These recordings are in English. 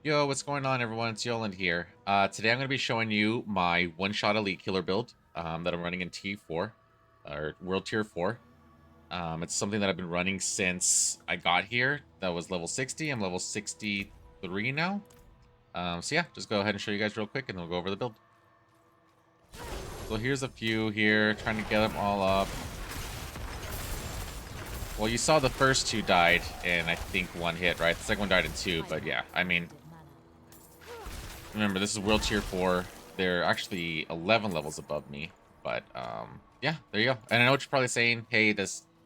Yo, what's going on, everyone? It's Yoland here. Today I'm going to be showing you my one-shot elite killer build that I'm running in T4, or World Tier 4. It's something that I've been running since I got here. That was level 60. I'm level 63 now. So yeah, just go ahead and show you guys real quick, and then we'll go over the build. So here's a few here, trying to get them all up. Well, you saw the first two died in, I think, one hit, right? The second one died in two, but yeah, I mean... Remember, this is World Tier 4. They're actually 11 levels above me. But, yeah, there you go. And I know what you're probably saying. Hey,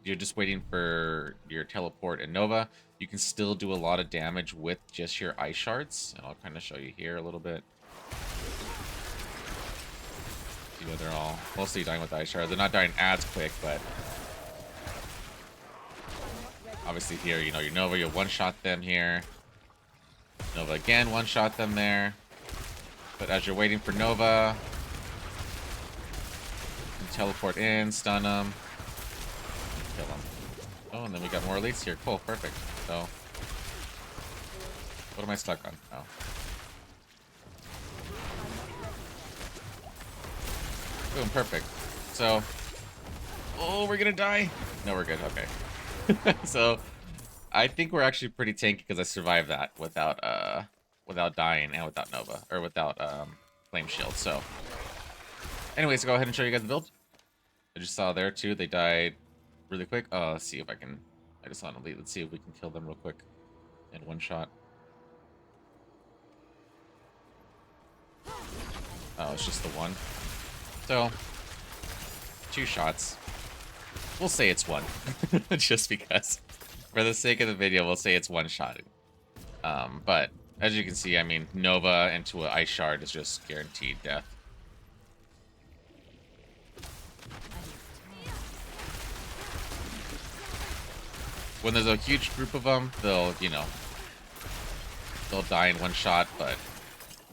you're just waiting for your teleport and Nova. You can still do a lot of damage with just your ice shards. And I'll kind of show you here a little bit. See what they're all mostly dying with ice shards. They're not dying as quick, but... Obviously here, you know, your Nova, you'll one-shot them here. Nova again, one-shot them there. But as you're waiting for Nova, you can teleport in, stun them, kill them. Oh, and then we got more elites here. Cool, perfect. So, what am I stuck on? Oh. Boom, perfect. So, oh, we're gonna die. No, we're good. Okay. So, I think we're actually pretty tanky because I survived that without dying and without Nova, or without flame shield. So anyways, go ahead and show you guys the build. I just saw there too, they died really quick. Let's see if I can... I just saw an elite. Let's see if we can kill them real quick in one shot. Oh, it's just the one. So 2 shots. We'll say it's one. Just because for the sake of the video, we'll say it's one shot. But as you can see, I mean, Nova into an ice shard is just guaranteed death. When there's a huge group of them, they'll, you know, they'll die in one shot, but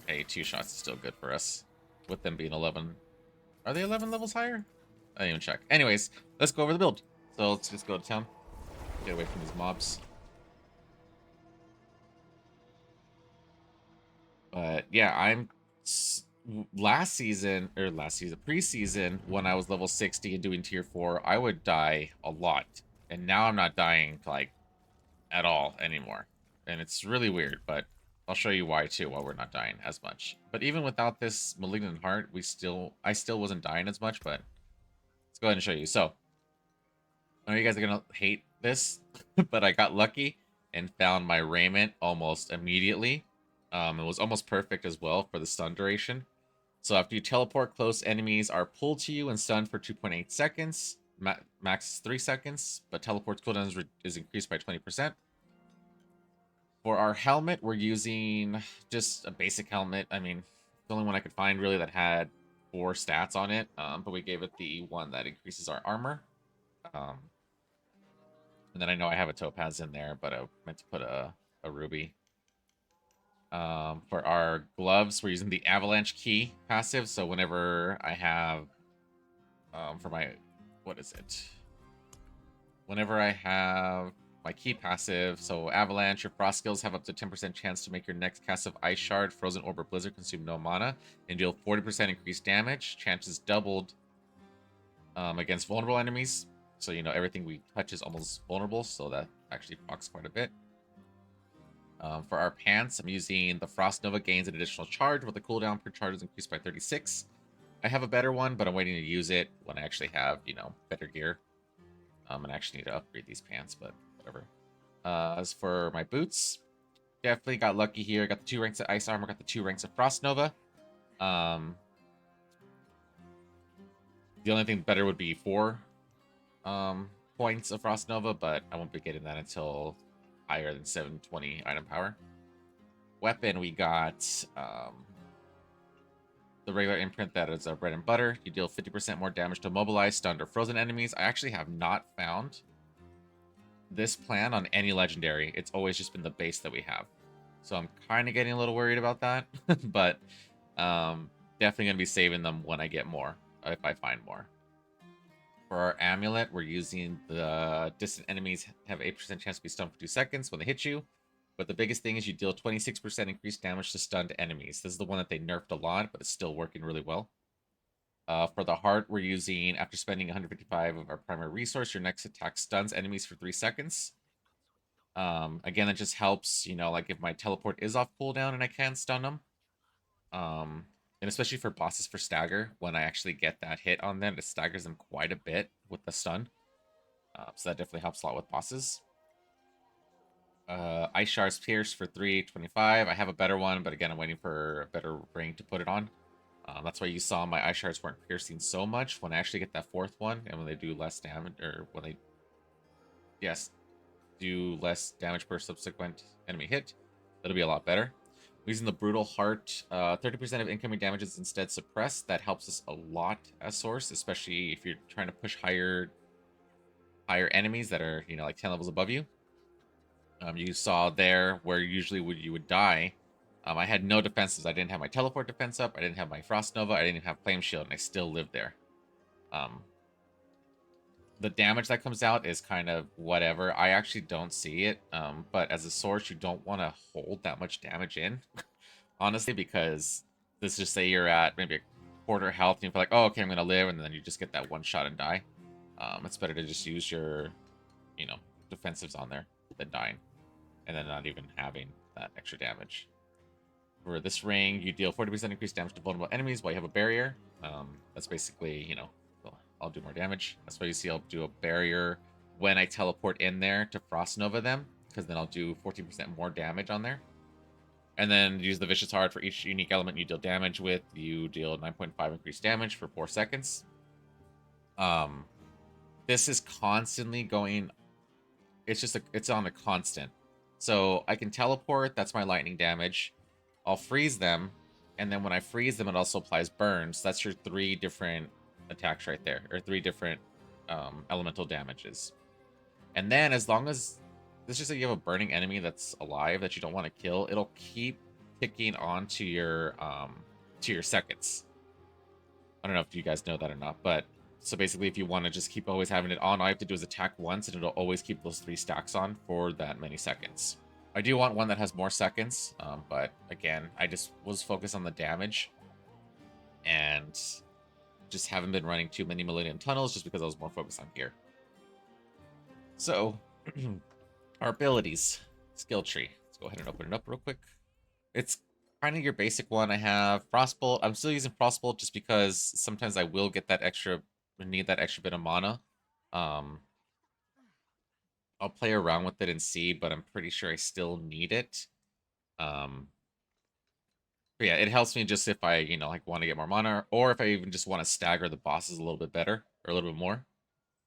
hey, 2 shots is still good for us. With them being 11. Are they 11 levels higher? I didn't even check. Anyways, let's go over the build. So let's just go to town. Get away from these mobs. But yeah, preseason, when I was level 60 and doing tier 4, I would die a lot. And now I'm not dying, like, at all anymore. And it's really weird, but I'll show you why too, why we're not dying as much. But even without this Malignant Heart, I still wasn't dying as much, but let's go ahead and show you. So, I know you guys are gonna hate this, but I got lucky and found my raiment almost immediately. It was almost perfect as well for the stun duration. So after you teleport, close enemies are pulled to you and stunned for 2.8 seconds. Max is 3 seconds, but teleport's cooldown is increased by 20%. For our helmet, we're using just a basic helmet. I mean, the only one I could find really that had 4 stats on it, but we gave it the one that increases our armor. And then I know I have a topaz in there, but I meant to put a ruby. For our gloves, we're using the avalanche key passive. So whenever I have, for my, what is it? Whenever I have my key passive, so avalanche or frost skills have up to 10% chance to make your next cast of ice shard, frozen orb, or blizzard consume no mana and deal 40% increased damage. Chances doubled against vulnerable enemies. So, you know, everything we touch is almost vulnerable, so that actually procs quite a bit. For our pants, I'm using the Frost Nova gains an additional charge, with the cooldown per charge is increased by 36. I have a better one, but I'm waiting to use it when I actually have, you know, better gear. And I actually need to upgrade these pants, but whatever. As for my boots, definitely got lucky here. Got the 2 ranks of Ice Armor, got the 2 ranks of Frost Nova. The only thing better would be 4 points of Frost Nova, but I won't be getting that until higher than 720 item power. Weapon, we got the regular imprint that is bread and butter. You deal 50% more damage to mobilized, stunned, or frozen enemies. I actually have not found this plan on any legendary. It's always just been the base that we have. So I'm kind of getting a little worried about that. But definitely going to be saving them when I get more, if I find more. For our amulet, we're using the distant enemies have 8% chance to be stunned for 2 seconds when they hit you. But the biggest thing is you deal 26% increased damage to stunned enemies. This is the one that they nerfed a lot, but it's still working really well. For the heart, we're using, after spending 155 of our primary resource, your next attack stuns enemies for 3 seconds. Again, that just helps, like if my teleport is off cooldown and I can stun them. And especially for bosses for stagger, when I actually get that hit on them, it staggers them quite a bit with the stun. So that definitely helps a lot with bosses. Ice Shards Pierce for 325. I have a better one, but again, I'm waiting for a better ring to put it on. That's why you saw my Ice Shards weren't piercing so much. When I actually get that 4th one, and when they do less damage, or when they, yes, do less damage per subsequent enemy hit, that'll be a lot better. Using the Brutal Heart, 30% of incoming damage is instead suppressed. That helps us a lot as Source, especially if you're trying to push higher enemies that are, like 10 levels above you. You saw there where usually you would die. I had no defenses. I didn't have my teleport defense up. I didn't have my Frost Nova. I didn't even have Flame Shield, and I still lived there. The damage that comes out is kind of whatever. I actually don't see it. But as a Source, you don't want to hold that much damage in, honestly, because let's just say you're at maybe a quarter health, and you feel like, oh, okay, I'm going to live, and then you just get that one shot and die. It's better to just use your, defensives on there than dying, and then not even having that extra damage. For this ring, you deal 40% increased damage to vulnerable enemies while you have a barrier. That's basically, I'll do more damage. That's why you see I'll do a barrier when I teleport in there to Frost Nova them, because then I'll do 14% more damage on there. And then use the Vicious Heart for each unique element you deal damage with. You deal 9.5 increased damage for 4 seconds. This is constantly going. It's on a constant. So I can teleport. That's my lightning damage. I'll freeze them, and then when I freeze them, it also applies burns. That's your 3 different attacks right there, or 3 different elemental damages. And then as long as, let's just say you have a burning enemy that's alive that you don't want to kill, it'll keep ticking on to your seconds. I don't know if you guys know that or not, but so basically if you want to just keep always having it on, all you have to do is attack once, and it'll always keep those 3 stacks on for that many seconds. I do want one that has more seconds, but again, I just was focused on the damage, and just haven't been running too many Millennium Tunnels just because I was more focused on gear. So, our abilities. Skill tree. Let's go ahead and open it up real quick. It's kind of your basic one. I have Frostbolt. I'm still using Frostbolt just because sometimes I will get that extra, need that extra bit of mana. I'll play around with it and see, but I'm pretty sure I still need it. But yeah, it helps me just if I, like want to get more mana, or if I even just want to stagger the bosses a little bit better, or a little bit more.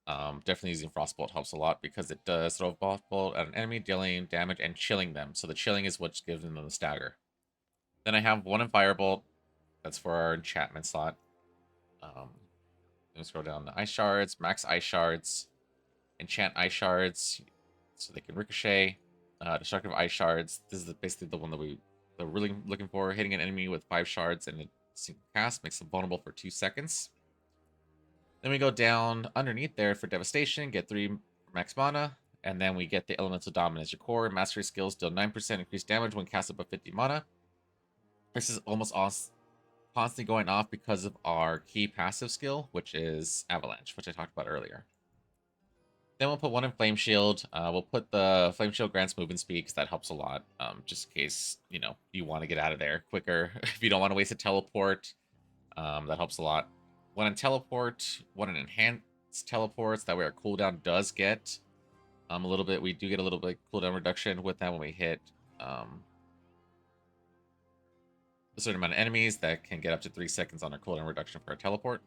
Definitely using Frostbolt helps a lot because it does throw a Frostbolt at an enemy, dealing damage and chilling them. So the chilling is what gives them the stagger. Then I have one in Firebolt. That's for our enchantment slot. Let me scroll down to Ice Shards, max Ice Shards, enchant Ice Shards so they can ricochet. Destructive Ice Shards. This is basically the one that we're really looking for. Hitting an enemy with 5 shards and a single cast makes them vulnerable for 2 seconds. Then we go down underneath there for Devastation, get 3 max mana, and then we get the Elemental Dominance. Your core mastery skills deal 9% increased damage when cast above 50 mana. This is almost constantly going off because of our key passive skill, which is Avalanche, which I talked about earlier. Then we'll put one in Flame Shield. We'll put the Flame Shield grants movement speed because that helps a lot, just in case, you want to get out of there quicker. If you don't want to waste a teleport, that helps a lot. One in Teleport, one in Enhanced Teleports. That way our cooldown does get a little bit. We do get a little bit cooldown reduction with that when we hit a certain amount of enemies. That can get up to 3 seconds on our cooldown reduction for our teleport.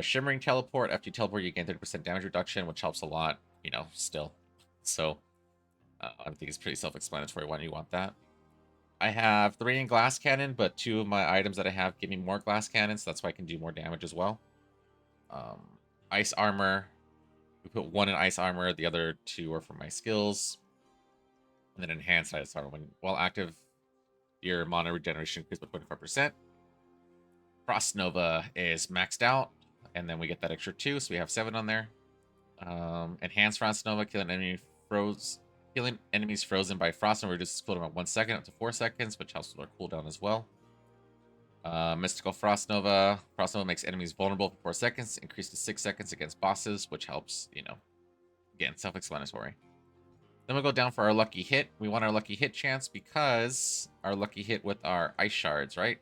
Shimmering Teleport. After you teleport, you gain 30% damage reduction, which helps a lot, still. So, I think it's pretty self-explanatory why you want that. I have 3 in Glass Cannon, but 2 of my items that I have give me more Glass Cannons, so that's why I can do more damage as well. Ice Armor. We put 1 in Ice Armor, the other 2 are for my skills. And then Enhanced Ice Armor. While active, your mana regeneration increases by 25%. Frost Nova is maxed out, and then we get that extra 2, so we have 7 on there. Enhanced Frost Nova, kill an enemy Healing enemies frozen by frost and reduces cooldown by 1 second up to 4 seconds, which helps with our cooldown as well. Mystical Frost Nova. Frost Nova makes enemies vulnerable for 4 seconds, increased to 6 seconds against bosses, which helps, you know, again, self-explanatory. Then we'll go down for our lucky hit. We want our lucky hit chance because our lucky hit with our ice shards, right?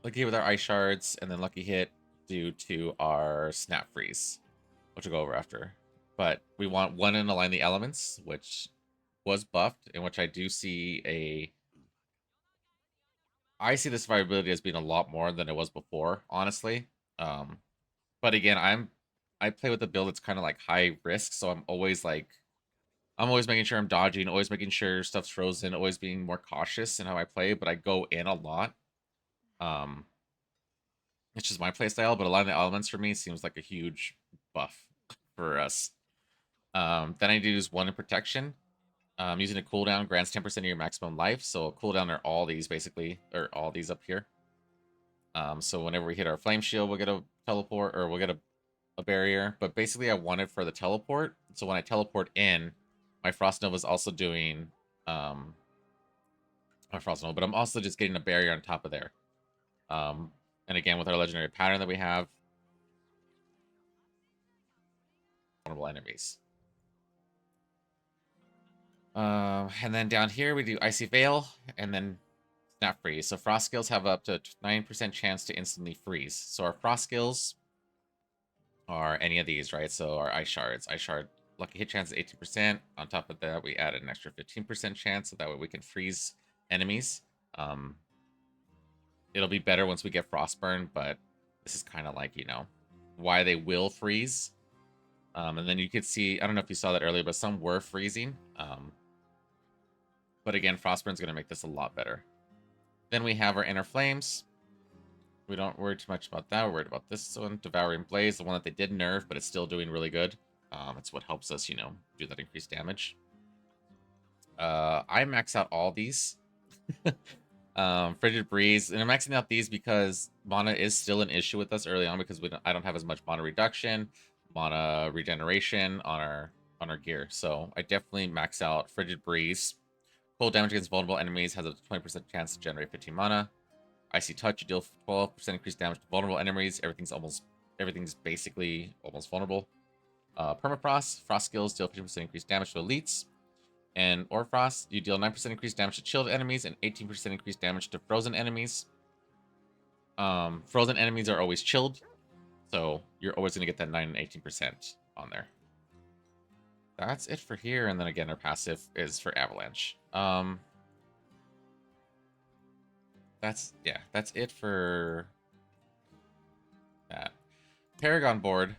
Lucky hit with our ice shards, and then lucky hit due to our snap freeze, which we'll go over after. But we want one in Align the Elements, which was buffed, in which I do see a... I see the survivability as being a lot more than it was before, honestly. But again, I play with a build that's kind of like high risk, so I'm always making sure I'm dodging, always making sure stuff's frozen, always being more cautious in how I play, but I go in a lot. It's just my play style, but a lot of the elements for me seems like a huge buff for us. Then I do use one in protection. Using a cooldown grants 10% of your maximum life, so a cooldown are all these basically, or all these up here. So whenever we hit our flame shield, we'll get a teleport, or we'll get a barrier. But basically, I want it for the teleport. So when I teleport in, my Frost Nova is also doing my Frost Nova, but I'm also just getting a barrier on top of there. And again, with our legendary pattern that we have, vulnerable enemies. And then down here we do Icy Veil, and then Snap Freeze. So Frost skills have up to 9% chance to instantly freeze. So our Frost skills are any of these, right? So our Ice Shards. Ice Shard lucky hit chance is 18%. On top of that, we added an extra 15% chance, so that way we can freeze enemies. It'll be better once we get Frostburn, but this is kind of like, you know, why they will freeze. And then you could see, I don't know if you saw that earlier, but some were freezing. But again, Frostburn's going to make this a lot better. Then we have our Inner Flames. We don't worry too much about that. We're worried about this one, Devouring Blaze, the one that they did nerf, but it's still doing really good. It's what helps us, you know, do that increased damage. I max out all these. Frigid Breeze, and I'm maxing out these because mana is still an issue with us early on because I don't have as much mana reduction, mana regeneration on our gear. So I definitely max out Frigid Breeze. Cold damage against vulnerable enemies has a 20% chance to generate 15 mana. Icy Touch, you deal 12% increased damage to vulnerable enemies. Everything's basically almost vulnerable. Permafrost, Frost skills deal 50% increased damage to elites. And Orfrost, you deal 9% increased damage to chilled enemies and 18% increased damage to frozen enemies. Frozen enemies are always chilled, so you're always going to get that 9 and 18% on there. That's it for here, and then again, our passive is for Avalanche. That's it for that. Paragon board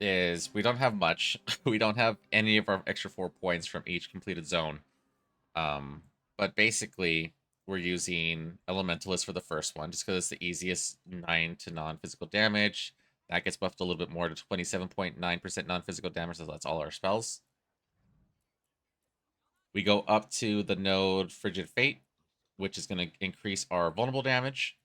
is, we don't have much. We don't have any of our extra 4 points from each completed zone. But basically, we're using Elementalist for the first one, just because it's the easiest 9 to non-physical damage. That gets buffed a little bit more to 27.9% non-physical damage, so that's all our spells. We go up to the node Frigid Fate, which is going to increase our vulnerable damage.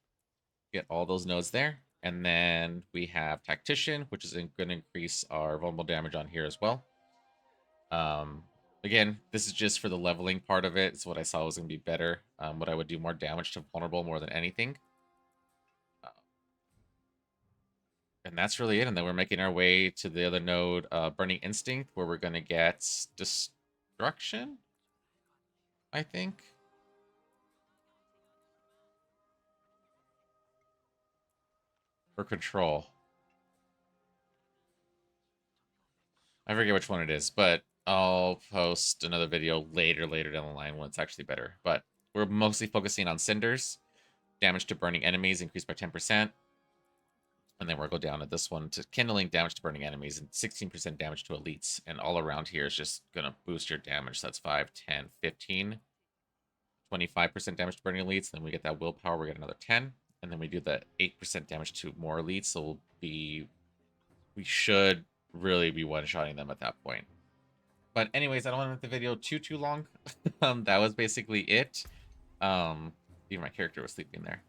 Get all those nodes there. And then we have Tactician, which is going to increase our vulnerable damage on here as well. Again, this is just for the leveling part of it. It's what I saw was going to be better. What I would do more damage to vulnerable more than anything. And that's really it. And then we're making our way to the other node, Burning Instinct, where we're going to get Destruction, I think. For Control. I forget which one it is, but I'll post another video later down the line when it's actually better. But we're mostly focusing on Cinders. Damage to burning enemies increased by 10%. And then we'll go down to this one to Kindling, damage to burning enemies, and 16% damage to elites. And all around here is just going to boost your damage. So that's 5, 10, 15, 25% damage to burning elites. Then we get that willpower, we get another 10. And then we do the 8% damage to more elites. So we should really be one-shotting them at that point. But anyways, I don't want to make the video too long. That was basically it. Even my character was sleeping there.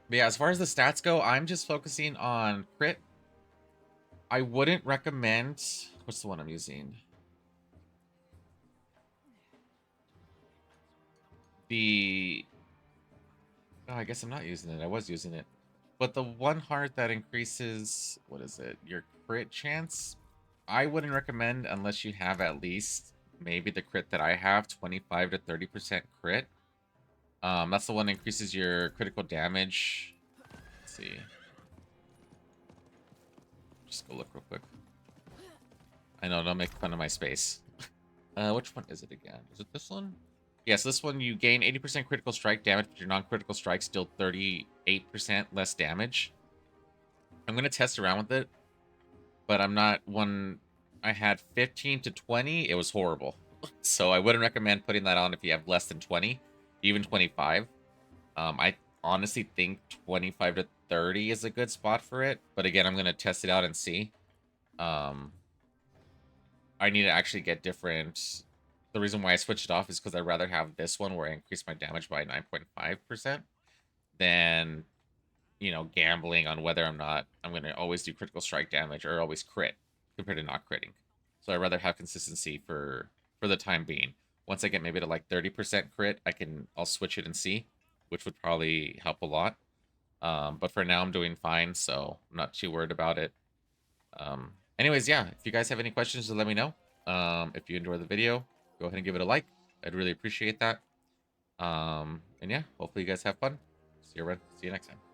But yeah, as far as the stats go, I'm just focusing on crit. I wouldn't recommend What's the one I'm using? The... Oh, I guess I'm not using it. I was using it. But the one heart that increases... What is it? Your crit chance? I wouldn't recommend unless you have at least maybe the crit that I have, 25 to 30% crit. That's the one that increases your critical damage. Let's see. Just go look real quick. I know, don't make fun of my space. Which one is it again? Is it this one? Yes, this one you gain 80% critical strike damage, but your non-critical strike still 38% less damage. I'm gonna test around with it, but I'm not one. I had 15 to 20. It was horrible, so I wouldn't recommend putting that on if you have less than 20, even 25. I honestly think 25 to 30 is a good spot for it, but again, I'm gonna test it out and see. I need to actually get different. The reason why I switched it off is because I'd rather have this one where I increase my damage by 9.5% than, you know, gambling on whether I'm going to always do critical strike damage or always crit compared to not critting. So I'd rather have consistency for the time being. Once I get maybe to like 30% crit, I'll switch it and see, which would probably help a lot. But for now, I'm doing fine, so I'm not too worried about it. Anyways, yeah, if you guys have any questions, just let me know. If you enjoyed the video, go ahead and give it a like. I'd really appreciate that. And yeah, hopefully you guys have fun. See you next time.